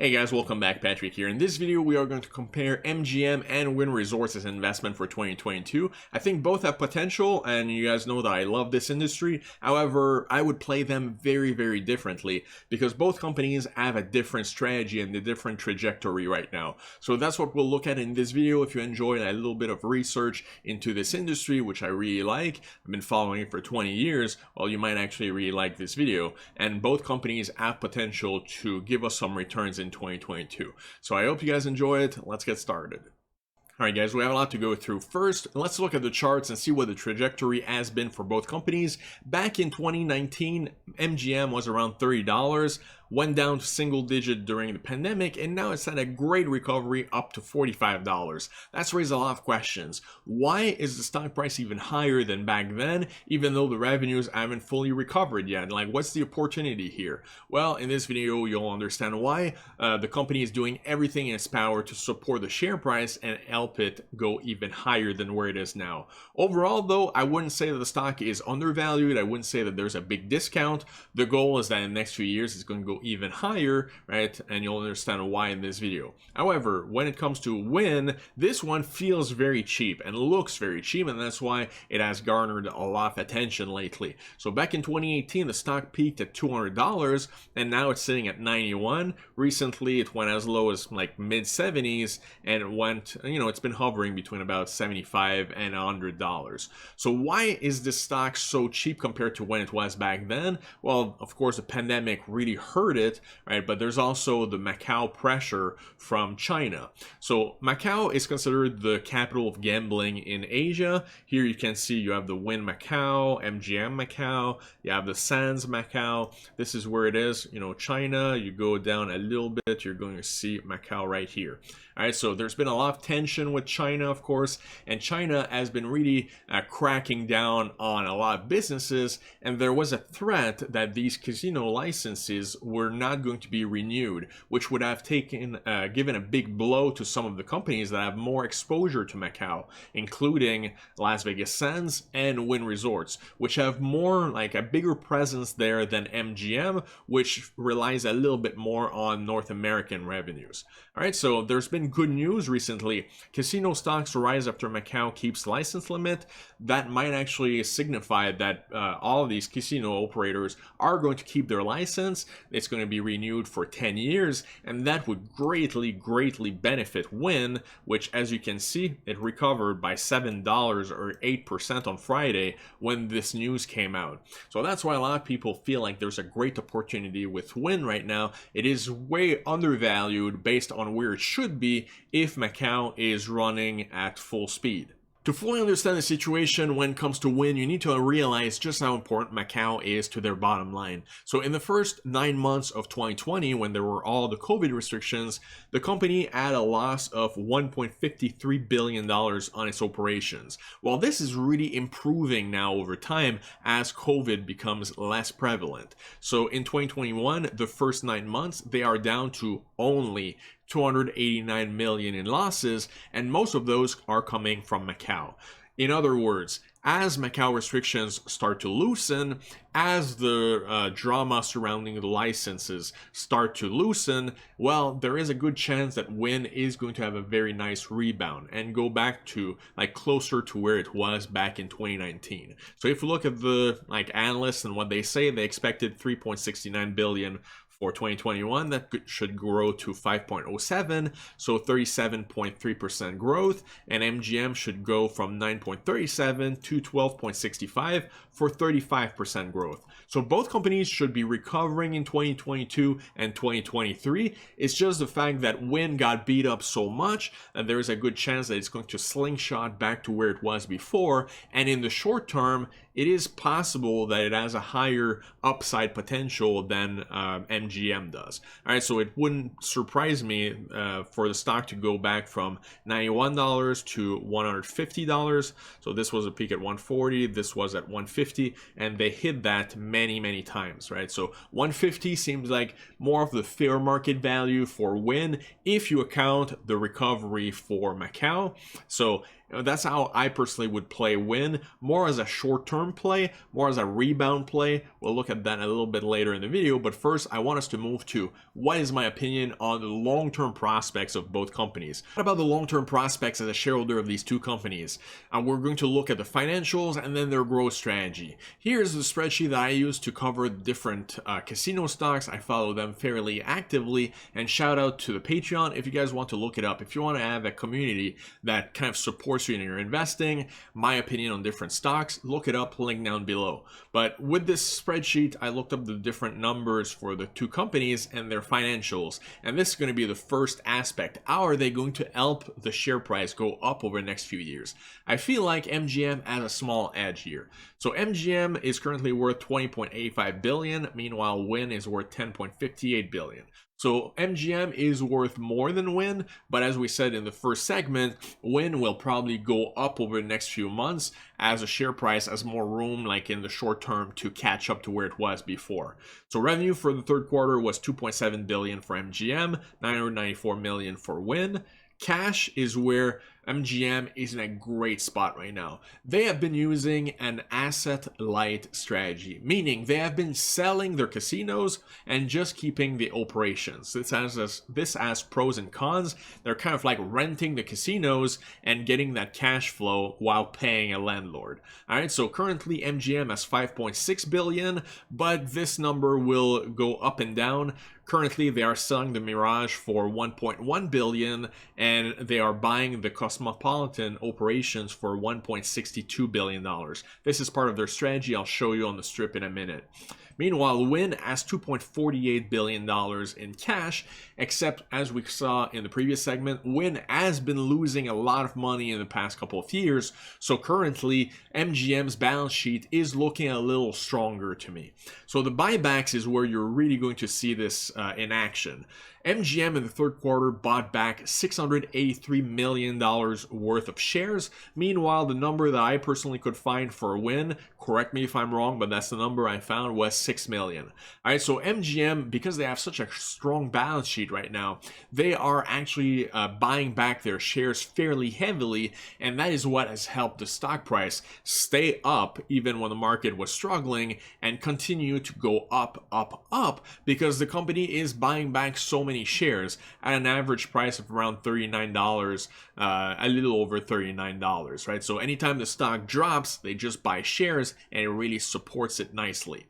Hey guys, welcome back. Patrick here. In this video, we are going to compare MGM and Wynn Resorts as investment for 2022. I think both have potential, and you guys know that I love this industry. However, I would play them very differently because both companies have a different strategy and a different trajectory right now. So that's what we'll look at in this video. If you enjoyed a little bit of research into this industry, which I really like, I've been following it for 20 years, well, you might actually really like this video. And both companies have potential to give us some returns in 2022. So I hope you guys enjoy it. Let's get started. Alright guys, we have a lot to go through. First, let's look at the charts and see what the trajectory has been for both companies. Back in 2019, MGM was around $30, went down to single digit during the pandemic, and now it's had a great recovery up to $45. That's raised a lot of questions. Why is the stock price even higher than back then, even though the revenues haven't fully recovered yet? Like, what's the opportunity here? Well, in this video, you'll understand why. The company is doing everything in its power to support the share price and help it go even higher than where it is now. Overall, though, I wouldn't say that the stock is undervalued. I wouldn't say that there's a big discount. The goal is that in the next few years, it's going to go even higher, right? And you'll understand why in this video. However, when it comes to Wynn, this one feels very cheap and looks very cheap, and that's why it has garnered a lot of attention lately. So back in 2018, the stock peaked at $200, and now it's sitting at 91. Recently, it went as low as like mid 70s, and it went, it's been hovering between about $75 and $100. So why is this stock so cheap compared to when it was back then? Well, of course, the pandemic really hurt it, right? But there's also the Macau pressure from China. So Macau is considered the capital of gambling in Asia. Here you can see you have the Wynn Macau, MGM Macau, you have the Sands Macau. This is where it is, China. You go down a little bit, you're going to see Macau right here. All right, so there's been a lot of tension with China, of course, and China has been really cracking down on a lot of businesses, and there was a threat that these casino licenses were not going to be renewed, which would have given a big blow to some of the companies that have more exposure to Macau, including Las Vegas Sands and Wynn Resorts, which have more, like a bigger presence there than MGM, which relies a little bit more on North American revenues. All right, so there's been good news recently. Casino stocks rise after Macau keeps license limit. That might actually signify that all of these casino operators are going to keep their license. It's going to be renewed for 10 years, and that would greatly benefit Wynn, which, as you can see, it recovered by $7 or 8% on Friday when this news came out. So that's why a lot of people feel like there's a great opportunity with Wynn right now. It is way undervalued based on where it should be if Macau is running at full speed. To fully understand the situation when it comes to Wynn, you need to realize just how important Macau is to their bottom line. So in the first 9 months of 2020, when there were all the COVID restrictions, the company had a loss of $1.53 billion on its operations. Well, this is really improving now over time as COVID becomes less prevalent. So in 2021, the first 9 months, they are down to only $289 million in losses, and most of those are coming from Macau. In other words, as Macau restrictions start to loosen, as the drama surrounding the licenses start to loosen, well, there is a good chance that Wynn is going to have a very nice rebound and go back to like closer to where it was back in 2019. So if you look at the analysts and what they say, they expected 3.69 billion for 2021, that should grow to 5.07, so 37.3% growth, and MGM should go from 9.37 to 12.65 for 35% growth. So both companies should be recovering in 2022 and 2023. It's just the fact that Wynn got beat up so much that there is a good chance that it's going to slingshot back to where it was before, and in the short term, it is possible that it has a higher upside potential than MGM does. All right, so it wouldn't surprise me for the stock to go back from $91 to $150. So this was a peak at 140, this was at 150, and they hit that many times, right? So 150 seems like more of the fair market value for Wynn if you account the recovery for Macau. So That's how I personally would play Wynn, more as a short-term play, more as a rebound play. We'll look at that a little bit later in the video, but first I want us to move to what is my opinion on the long-term prospects of both companies. What about the long-term prospects as a shareholder of these two companies? We're going to look at the financials and then their growth strategy. Here's the spreadsheet that I use to cover different casino stocks. I follow them fairly actively, and shout out to the Patreon if you guys want to look it up. If you want to have a community that kind of supports you in your investing, my opinion on different stocks, look it up, link down below. But with this spreadsheet, I looked up the different numbers for the two companies and their financials, and this is going to be the first aspect. How are they going to help the share price go up over the next few years? I feel like MGM has a small edge here. So MGM is currently worth 20.85 billion, meanwhile Wynn is worth 10.58 billion. So MGM is worth more than Wynn, but as we said in the first segment, Wynn will probably go up over the next few months as the share price has more room, like in the short term, to catch up to where it was before. So revenue for the third quarter was 2.7 billion for MGM, 994 million for Wynn. Cash is where MGM is in a great spot right now. They have been using an asset-light strategy, meaning they have been selling their casinos and just keeping the operations. This has pros and cons. They're kind of like renting the casinos and getting that cash flow while paying a landlord. All right, so currently MGM has 5.6 billion, but this number will go up and down. Currently, they are selling the Mirage for 1.1 billion, and they are buying the Cosmopolitan operations for $1.62 billion. This is part of their strategy. I'll show you on the strip in a minute. Meanwhile, Wynn has $2.48 billion in cash, except as we saw in the previous segment, Wynn has been losing a lot of money in the past couple of years. So currently, MGM's balance sheet is looking a little stronger to me. So the buybacks is where you're really going to see this in action. MGM in the third quarter bought back $683 million worth of shares. Meanwhile, the number that I personally could find for Wynn, correct me if I'm wrong, but that's the number I found, was 6 million. All right, so MGM, because they have such a strong balance sheet right now, they are actually buying back their shares fairly heavily, and that is what has helped the stock price stay up even when the market was struggling and continue to go up, up, up, because the company is buying back so many shares at an average price of around $39, a little over $39, right? So anytime the stock drops, they just buy shares and it really supports it nicely.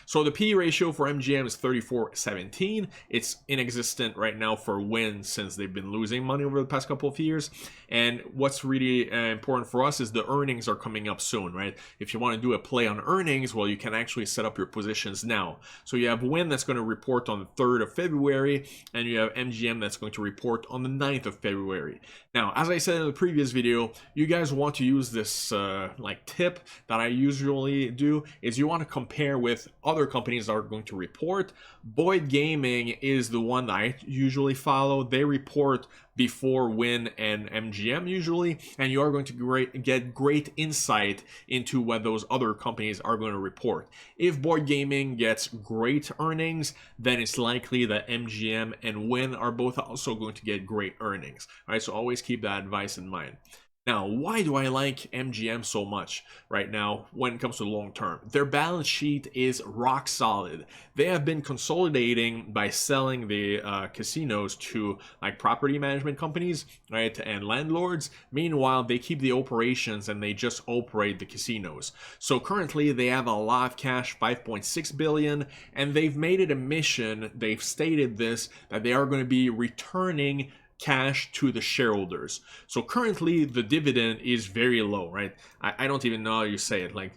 So the PE ratio for MGM is 34.17. It's inexistent right now for Wynn since they've been losing money over the past couple of years. And what's really important for us is the earnings are coming up soon, right? If you want to do a play on earnings, well, you can actually set up your positions now. So you have Wynn that's going to report on the 3rd of February, and you have MGM that's going to report on the 9th of February. Now, as I said in the previous video, you guys want to use this like tip that I usually do, is you want to compare with other companies that are going to report. Boyd Gaming is the one that I usually follow. They report before Wynn and MGM usually, and you are going to get great insight into what those other companies are going to report. If Boyd Gaming gets great earnings, then it's likely that MGM and Wynn are both also going to get great earnings. All right, so always keep that advice in mind. Now, why do I like MGM so much right now when it comes to long term? Their balance sheet is rock solid. They have been consolidating by selling the casinos to like property management companies, right, and landlords. Meanwhile, they keep the operations and they just operate the casinos. So currently, they have a lot of cash, 5.6 billion, and they've made it a mission. They've stated this, that they are going to be returning cash to the shareholders. So currently the dividend is very low, right? I don't even know how you say it, like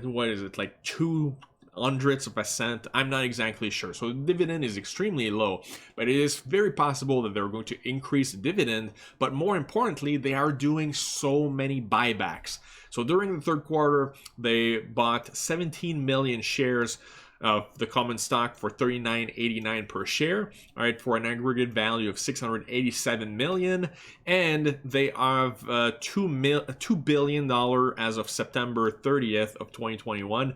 what is it, like 0.02%? I'm not exactly sure. So the dividend is extremely low, but it is very possible that they're going to increase the dividend. But more importantly, they are doing so many buybacks. So during the third quarter, they bought 17 million shares of the common stock for $39.89 per share, all right, for an aggregate value of $687 million, and they have $2 billion as of September 30th of 2021.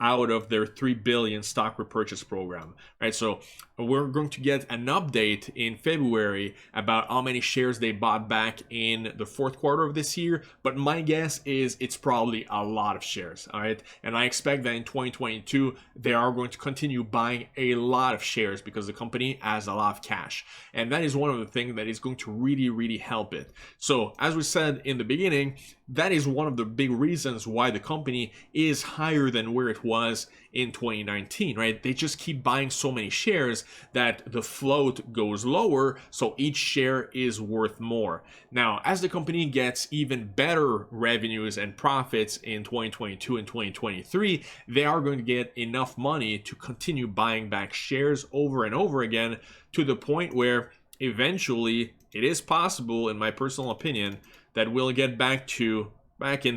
out of their 3 billion stock repurchase program, right? So we're going to get an update in February about how many shares they bought back in the fourth quarter of this year, but my guess is it's probably a lot of shares, all right? And I expect that in 2022 they are going to continue buying a lot of shares because the company has a lot of cash, and that is one of the things that is going to really help it. So as we said in the beginning, that is one of the big reasons why the company is higher than where it was in 2019, right? They just keep buying so many shares that the float goes lower, so each share is worth more. Now, as the company gets even better revenues and profits in 2022 and 2023, they are going to get enough money to continue buying back shares over and over again, to the point where eventually it is possible, in my personal opinion, that we'll get back in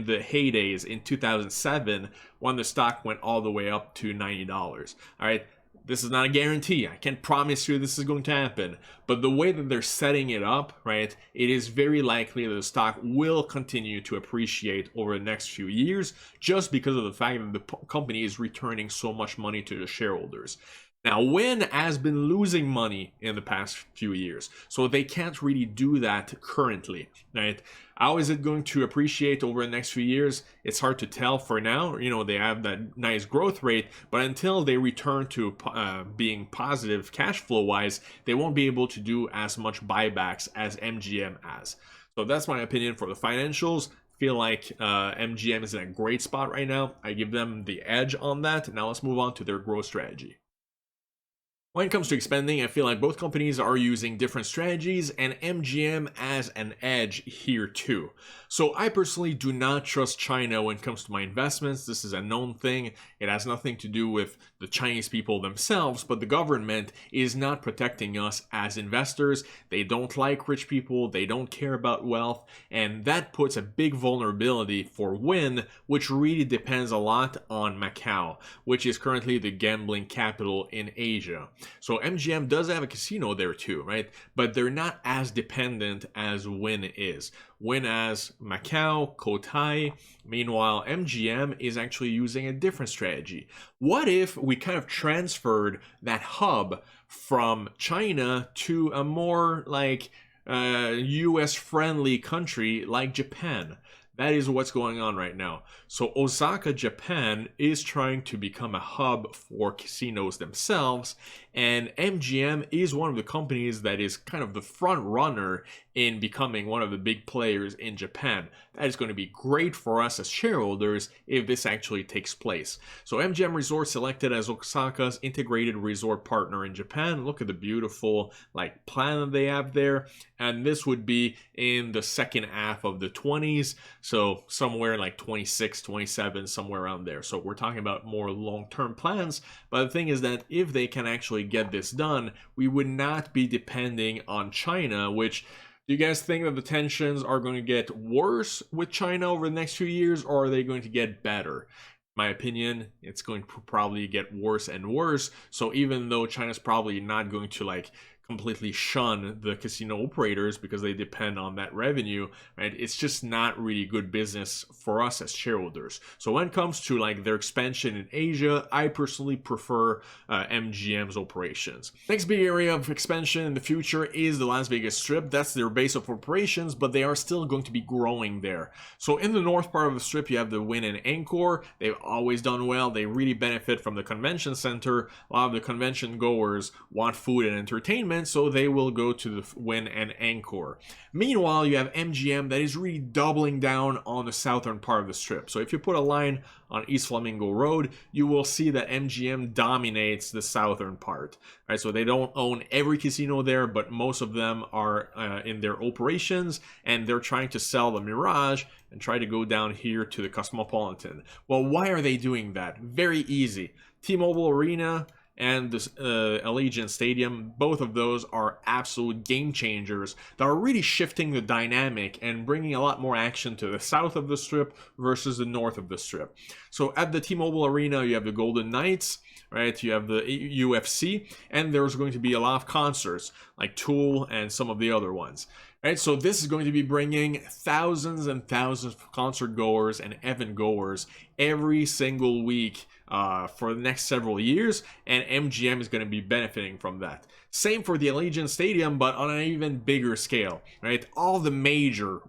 the heydays in 2007 when the stock went all the way up to $90. All right, this is not a guarantee. I can't promise you this is going to happen, but the way that they're setting it up, right, it is very likely that the stock will continue to appreciate over the next few years, just because of the fact that the company is returning so much money to the shareholders. Now, Wynn has been losing money in the past few years, so they can't really do that currently, right? How is it going to appreciate over the next few years? It's hard to tell for now. You know, they have that nice growth rate, but until they return to being positive cash flow wise, they won't be able to do as much buybacks as MGM has. So that's my opinion for the financials. Feel like MGM is in a great spot right now. I give them the edge on that. Now let's move on to their growth strategy. When it comes to expanding, I feel like both companies are using different strategies, and MGM has an edge here too. So I personally do not trust China when it comes to my investments. This is a known thing. It has nothing to do with the Chinese people themselves, but the government is not protecting us as investors. They don't like rich people, they don't care about wealth, and that puts a big vulnerability for Wynn, which really depends a lot on Macau, which is currently the gambling capital in Asia. So MGM does have a casino there too, right? But they're not as dependent as Wynn is. Wynn has Macau, Cotai. Meanwhile, MGM is actually using a different strategy. What if we kind of transferred that hub from China to a more like US friendly country like Japan? That is what's going on right now. So Osaka, Japan is trying to become a hub for casinos themselves, and MGM is one of the companies that is kind of the front runner in becoming one of the big players in Japan. That is going to be great for us as shareholders if this actually takes place. So MGM Resorts selected as Osaka's integrated resort partner in Japan. Look at the beautiful like plan that they have there, and this would be in the second half of the 20s. So somewhere like 26, 27, somewhere around there. So we're talking about more long-term plans. But the thing is that if they can actually get this done, we would not be depending on China, which, do you guys think that the tensions are going to get worse with China over the next few years, or are they going to get better? My opinion, it's going to probably get worse and worse. So even though China's probably not going to like completely shun the casino operators because they depend on that revenue, right? It's just not really good business for us as shareholders. So when it comes to like their expansion in Asia, I personally prefer MGM's operations. Next big area of expansion in the future is the Las Vegas Strip. That's their base of operations, but they are still going to be growing there. So in the north part of the Strip, you have the Wynn and Encore. They've always done well. They really benefit from the convention center. A lot of the convention goers want food and entertainment, so they will go to the Wynn and Encore. Meanwhile, you have MGM that is really doubling down on the southern part of the Strip. So if you put a line on East Flamingo Road, you will see that MGM dominates the southern part. Right, so they don't own every casino there, but most of them are in their operations, and they're trying to sell the Mirage and try to go down here to the Cosmopolitan. Well, why are they doing that? Very easy. T-Mobile Arena and the Allegiant Stadium, both of those are absolute game changers that are really shifting the dynamic and bringing a lot more action to the south of the Strip versus the north of the Strip. So at the T-Mobile Arena, you have the Golden Knights, right? You have the UFC, and there's going to be a lot of concerts like Tool and some of the other ones. Right, so this is going to be bringing thousands and thousands of concert goers and event goers every single week for the next several years, and MGM is going to be benefiting from that. Same for the Allegiant Stadium, but on an even bigger scale, right? All the major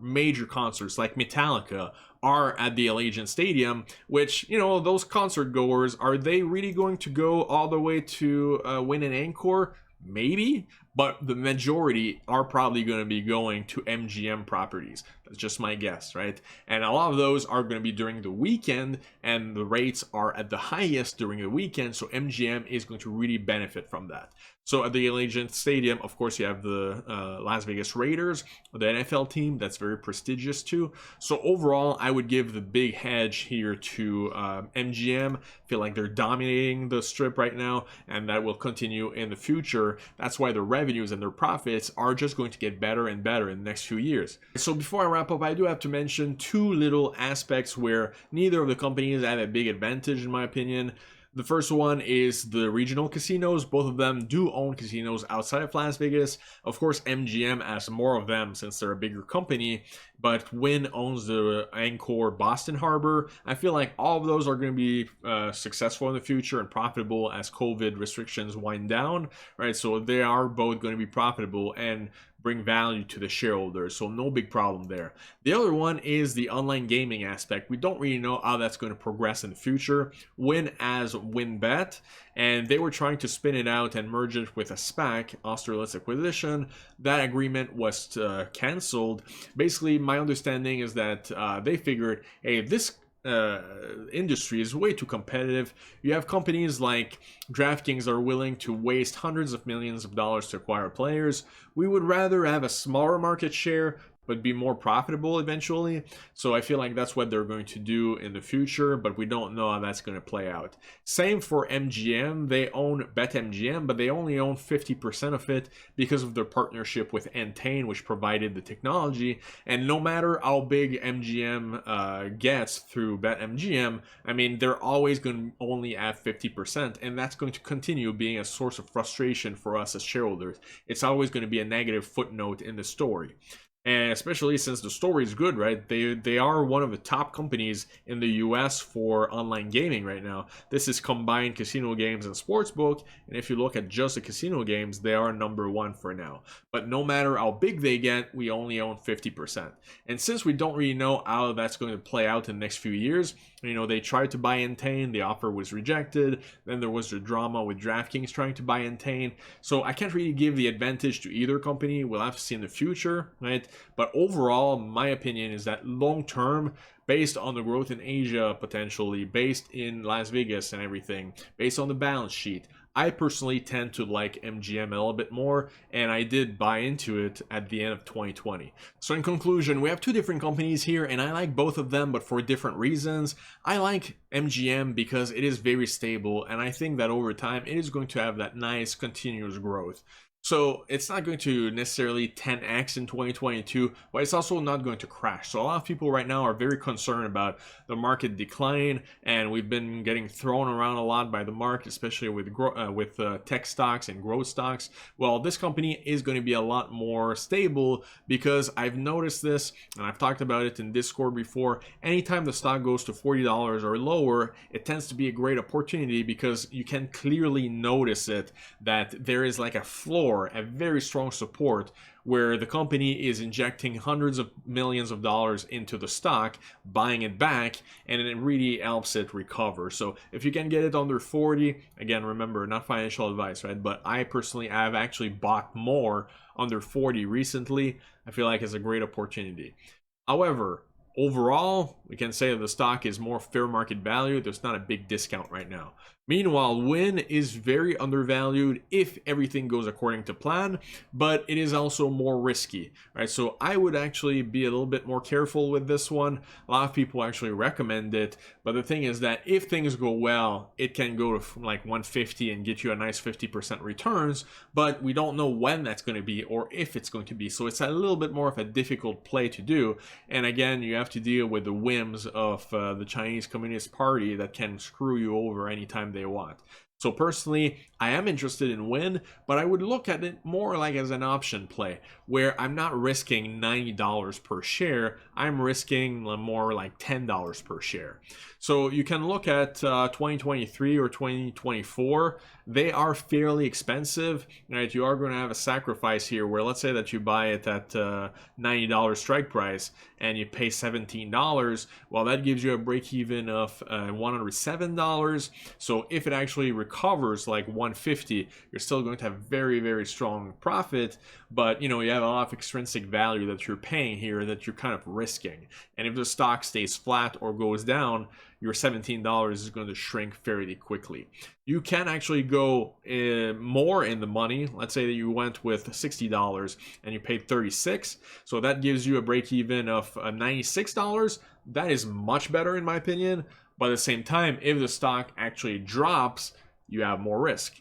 concerts like Metallica are at the Allegiant Stadium, which, you know, those concert goers, are they really going to go all the way to Wynn and Encore? Maybe, but the majority are probably going to be going to MGM properties. That's just my guess, right? And a lot of those are going to be during the weekend, and the rates are at the highest during the weekend, so MGM is going to really benefit from that. So at the Allegiant Stadium, of course, you have the Las Vegas Raiders, the NFL team, that's very prestigious too. So overall, I would give the big hedge here to MGM. I feel like they're dominating the strip right now, and that will continue in the future. That's why their revenues and their profits are just going to get better and better in the next few years. So before I wrap up, I do have to mention two little aspects where neither of the companies have a big advantage, in my opinion. The first one is the regional casinos. Both of them do own casinos outside of Las Vegas. Of course, MGM has more of them since they're a bigger company, but Wynn owns the Encore Boston Harbor. I feel like all of those are going to be successful in the future and profitable as COVID restrictions wind down, right? So they are both going to be profitable and bring value to the shareholders, so no big problem there. The other one is the online gaming aspect. We don't really know how that's going to progress in the future. Wynn as WynnBet, and they were trying to spin it out and merge it with a SPAC, Austerlitz Acquisition. That agreement was canceled. Basically, my understanding is that they figured, hey, this industry is way too competitive. You have companies like DraftKings are willing to waste hundreds of millions of dollars to acquire players. We would rather have a smaller market share but be more profitable eventually. So I feel like that's what they're going to do in the future, but we don't know how that's going to play out. Same for MGM. They own BetMGM, but they only own 50% of it because of their partnership with Entain, which provided the technology. And no matter how big MGM gets through BetMGM, I mean, they're always going to only have 50%, and that's going to continue being a source of frustration for us as shareholders. It's always going to be a negative footnote in the story. And especially since the story is good, right? They are one of the top companies in the US for online gaming right now. This is combined casino games and sportsbook. And if you look at just the casino games, they are number one for now. But no matter how big they get, we only own 50%. And since we don't really know how that's going to play out in the next few years, you know, they tried to buy Entain, the offer was rejected. Then there was the drama with DraftKings trying to buy Entain. So I can't really give the advantage to either company. We'll have to see in the future, right? But overall, my opinion is that long term, based on the growth in Asia potentially, based in Las Vegas and everything, based on the balance sheet, I personally tend to like MGM a little bit more, and I did buy into it at the end of 2020. So in conclusion, we have two different companies here, and I like both of them, but for different reasons. I like MGM because it is very stable, and I think that over time, it is going to have that nice continuous growth. So it's not going to necessarily 10x in 2022, but it's also not going to crash. So a lot of people right now are very concerned about the market decline, and we've been getting thrown around a lot by the market, especially with tech stocks and growth stocks. Well, this company is going to be a lot more stable because I've noticed this, and I've talked about it in Discord before. Anytime the stock goes to $40 or lower, it tends to be a great opportunity because you can clearly notice it, that there is like a floor, a very strong support where the company is injecting hundreds of millions of dollars into the stock, buying it back, and it really helps it recover. So if you can get it under 40, again, remember, not financial advice, right? But I personally have actually bought more under 40 recently. I feel like it's a great opportunity. However, overall, we can say that the stock is more fair market value. There's not a big discount right now. Meanwhile, Wynn is very undervalued if everything goes according to plan, but it is also more risky, right? So I would actually be a little bit more careful with this one. A lot of people actually recommend it, but the thing is that if things go well, it can go to like 150 and get you a nice 50% returns, but we don't know when that's going to be or if it's going to be. So it's a little bit more of a difficult play to do. And again, you have to deal with the whims of the Chinese Communist Party that can screw you over anytime they want. So personally, I am interested in Wynn, but I would look at it more like as an option play, where I'm not risking $90 per share, I'm risking more like $10 per share. So you can look at 2023 or 2024, they are fairly expensive, right? You are going to have a sacrifice here where let's say that you buy it at $90 strike price and you pay $17, well, that gives you a break even of $107. So if it actually recovers like 150, you're still going to have very, very strong profit, but you have a lot of extrinsic value that you're paying here that you're kind of risking. And if the stock stays flat or goes down, your $17 is going to shrink fairly quickly. You can actually go more in the money. Let's say that you went with $60 and you paid $36, so that gives you a break even of $96. That is much better in my opinion, but at the same time, if the stock actually drops, you have more risk.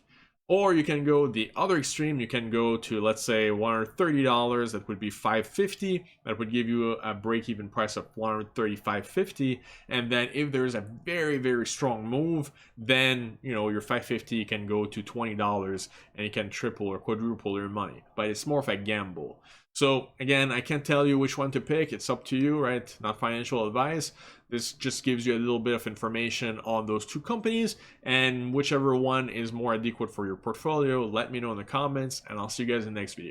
Or you can go the other extreme. You can go to, let's say, $130. That would be $550. That would give you a break-even price of $135.50. And then if there's a very, very strong move, then your $550 can go to $20, and you can triple or quadruple your money. But it's more of a gamble. So again, I can't tell you which one to pick. It's up to you, right? Not financial advice. This just gives you a little bit of information on those two companies, and whichever one is more adequate for your portfolio, let me know in the comments, and I'll see you guys in the next video.